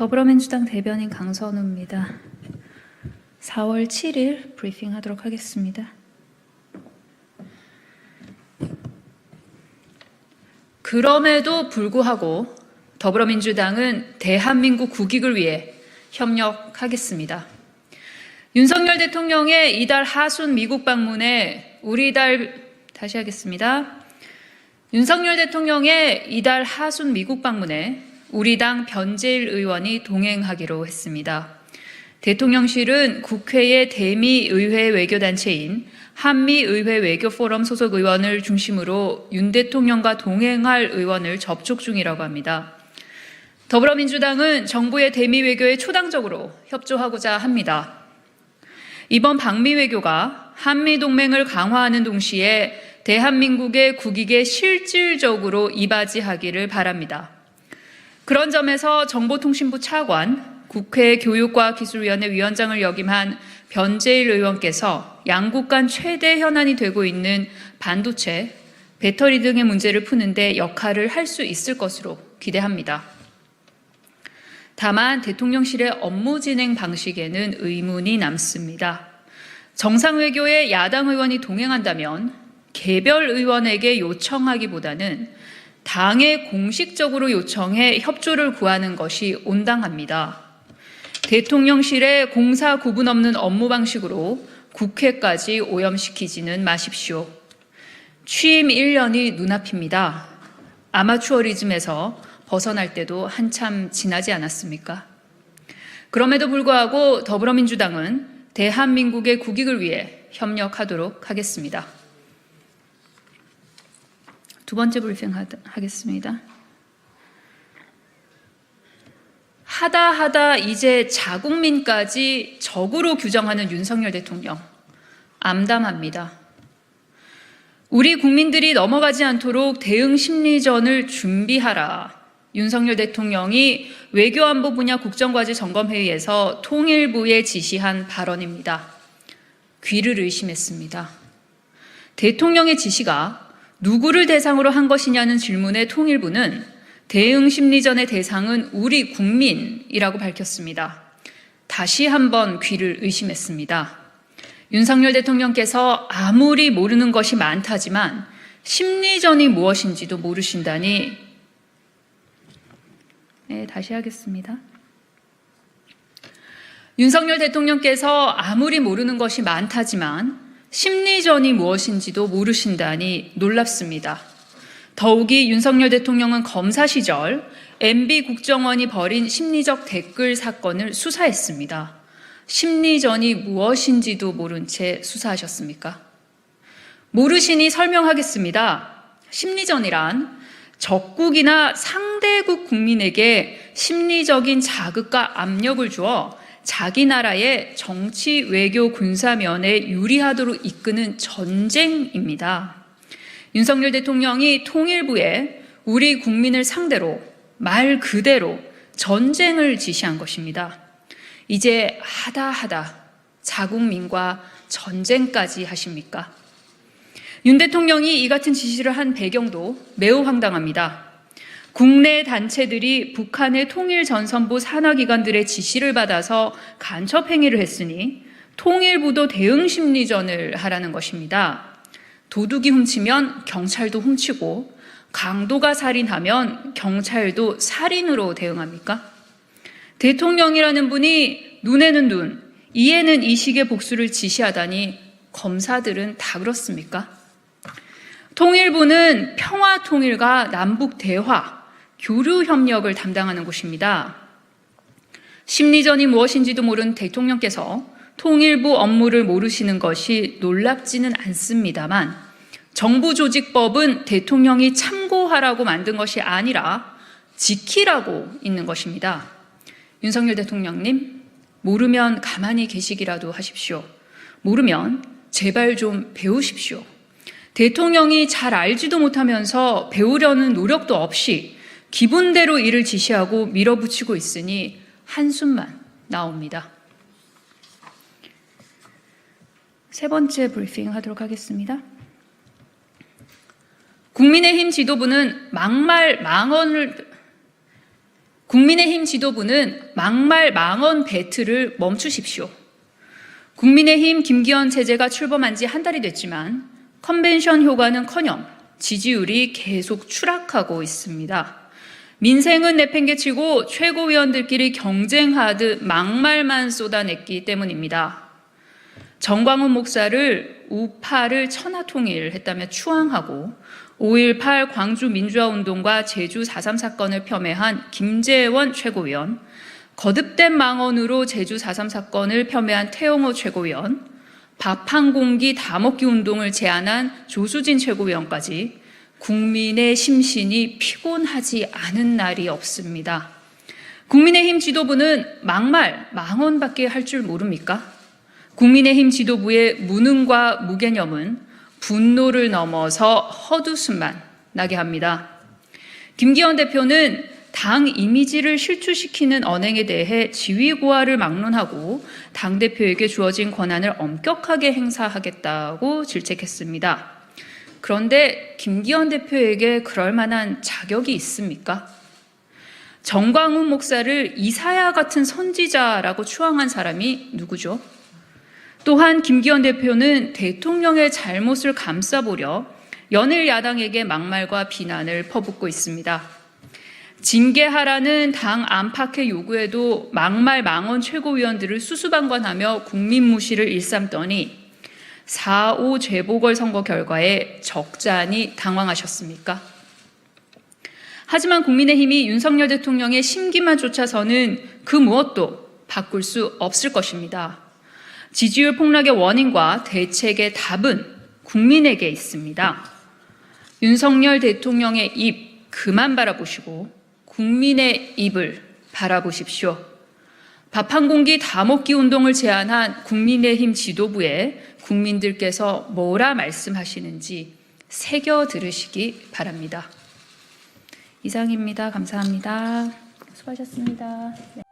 더불어민주당 대변인 강선우입니다. 4월 7일 브리핑하도록 하겠습니다. 그럼에도 불구하고 더불어민주당은 대한민국 국익을 위해 협력하겠습니다. 윤석열 대통령의 이달 하순 미국 방문에 윤석열 대통령의 이달 하순 미국 방문에 우리 당 변재일 의원이 동행하기로 했습니다. 대통령실은 국회의 대미의회 외교단체인 한미의회 외교포럼 소속 의원을 중심으로 윤 대통령과 동행할 의원을 접촉 중이라고 합니다. 더불어민주당은 정부의 대미 외교에 초당적으로 협조하고자 합니다. 이번 방미 외교가 한미 동맹을 강화하는 동시에 대한민국의 국익에 실질적으로 이바지하기를 바랍니다. 그런 점에서 정보통신부 차관, 국회 교육과기술위원회 위원장을 역임한 변재일 의원께서 양국 간 최대 현안이 되고 있는 반도체, 배터리 등의 문제를 푸는 데 역할을 할 수 있을 것으로 기대합니다. 다만 대통령실의 업무 진행 방식에는 의문이 남습니다. 정상외교에 야당 의원이 동행한다면 개별 의원에게 요청하기보다는 당에 공식적으로 요청해 협조를 구하는 것이 온당합니다. 대통령실의 공사 구분 없는 업무 방식으로 국회까지 오염시키지는 마십시오. 취임 1년이 눈앞입니다. 아마추어리즘에서 벗어날 때도 한참 지나지 않았습니까? 그럼에도 불구하고 더불어민주당은 대한민국의 국익을 위해 협력하도록 하겠습니다. 두 번째 브리핑 하겠습니다. 하다 이제 자국민까지 적으로 규정하는 윤석열 대통령, 암담합니다. 우리 국민들이 넘어가지 않도록 대응 심리전을 준비하라. 윤석열 대통령이 외교안보 분야 국정과제 점검회의에서 통일부에 지시한 발언입니다. 귀를 의심했습니다. 대통령의 지시가 누구를 대상으로 한 것이냐는 질문에 통일부는 대응 심리전의 대상은 우리 국민이라고 밝혔습니다. 다시 한번 귀를 의심했습니다. 윤석열 대통령께서 아무리 모르는 것이 많다지만 심리전이 무엇인지도 모르신다니. 다시 하겠습니다. 윤석열 대통령께서 아무리 모르는 것이 많다지만 심리전이 무엇인지도 모르신다니 놀랍습니다. 더욱이 윤석열 대통령은 검사 시절 MB 국정원이 벌인 심리적 댓글 사건을 수사했습니다. 심리전이 무엇인지도 모른 채 수사하셨습니까? 모르시니 설명하겠습니다. 심리전이란 적국이나 상대국 국민에게 심리적인 자극과 압력을 주어 자기 나라의 정치, 외교, 군사 면에 유리하도록 이끄는 전쟁입니다. 윤석열 대통령이 통일부에 우리 국민을 상대로 말 그대로 전쟁을 지시한 것입니다. 이제 하다 자국민과 전쟁까지 하십니까? 윤 대통령이 이 같은 지시를 한 배경도 매우 황당합니다. 국내 단체들이 북한의 통일전선부 산하기관들의 지시를 받아서 간첩 행위를 했으니 통일부도 대응 심리전을 하라는 것입니다. 도둑이 훔치면 경찰도 훔치고 강도가 살인하면 경찰도 살인으로 대응합니까? 대통령이라는 분이 눈에는 눈, 이에는 이식의 복수를 지시하다니 검사들은 다 그렇습니까? 통일부는 평화통일과 남북대화, 교류협력을 담당하는 곳입니다. 심리전이 무엇인지도 모르는 대통령께서 통일부 업무를 모르시는 것이 놀랍지는 않습니다만 정부조직법은 대통령이 참고하라고 만든 것이 아니라 지키라고 있는 것입니다. 윤석열 대통령님, 모르면 가만히 계시기라도 하십시오. 모르면 제발 좀 배우십시오. 대통령이 잘 알지도 못하면서 배우려는 노력도 없이 기분대로 일을 지시하고 밀어붙이고 있으니 한숨만 나옵니다. 세 번째 브리핑 하도록 하겠습니다. 국민의힘 지도부는 막말 망언을 국민의힘 지도부는 막말 망언 배틀을 멈추십시오. 국민의힘 김기현 체제가 출범한 지 한 달이 됐지만 컨벤션 효과는커녕 지지율이 계속 추락하고 있습니다. 민생은 내팽개치고 최고위원들끼리 경쟁하듯 막말만 쏟아냈기 때문입니다. 정광훈 목사를 우파를 천하통일했다며 추앙하고 5.18 광주 민주화운동과 제주 4.3 사건을 폄훼한 김재원 최고위원, 거듭된 망언으로 제주 4.3 사건을 폄훼한 태영호 최고위원, 밥 한 공기 다 먹기 운동을 제안한 조수진 최고위원까지 국민의 심신이 피곤하지 않은 날이 없습니다. 국민의힘 지도부는 막말, 망언밖에 할 줄 모릅니까? 국민의힘 지도부의 무능과 무개념은 분노를 넘어서 헛웃음만 나게 합니다. 김기현 대표는 당 이미지를 실추시키는 언행에 대해 지위고하를 막론하고 당대표에게 주어진 권한을 엄격하게 행사하겠다고 질책했습니다. 그런데 김기현 대표에게 그럴 만한 자격이 있습니까? 정광훈 목사를 이사야 같은 선지자라고 추앙한 사람이 누구죠? 또한 김기현 대표는 대통령의 잘못을 감싸보려 연일 야당에게 막말과 비난을 퍼붓고 있습니다. 징계하라는 당 안팎의 요구에도 막말 망언 최고위원들을 수수방관하며 국민무시를 일삼더니 4.5 재보궐선거 결과에 적잖이 당황하셨습니까? 하지만 국민의힘이 윤석열 대통령의 심기만 쫓아서는 그 무엇도 바꿀 수 없을 것입니다. 지지율 폭락의 원인과 대책의 답은 국민에게 있습니다. 윤석열 대통령의 입 그만 바라보시고 국민의 입을 바라보십시오. 밥 한 공기 다 먹기 운동을 제안한 국민의힘 지도부에 국민들께서 뭐라 말씀하시는지 새겨 들으시기 바랍니다. 이상입니다. 감사합니다. 수고하셨습니다. 네.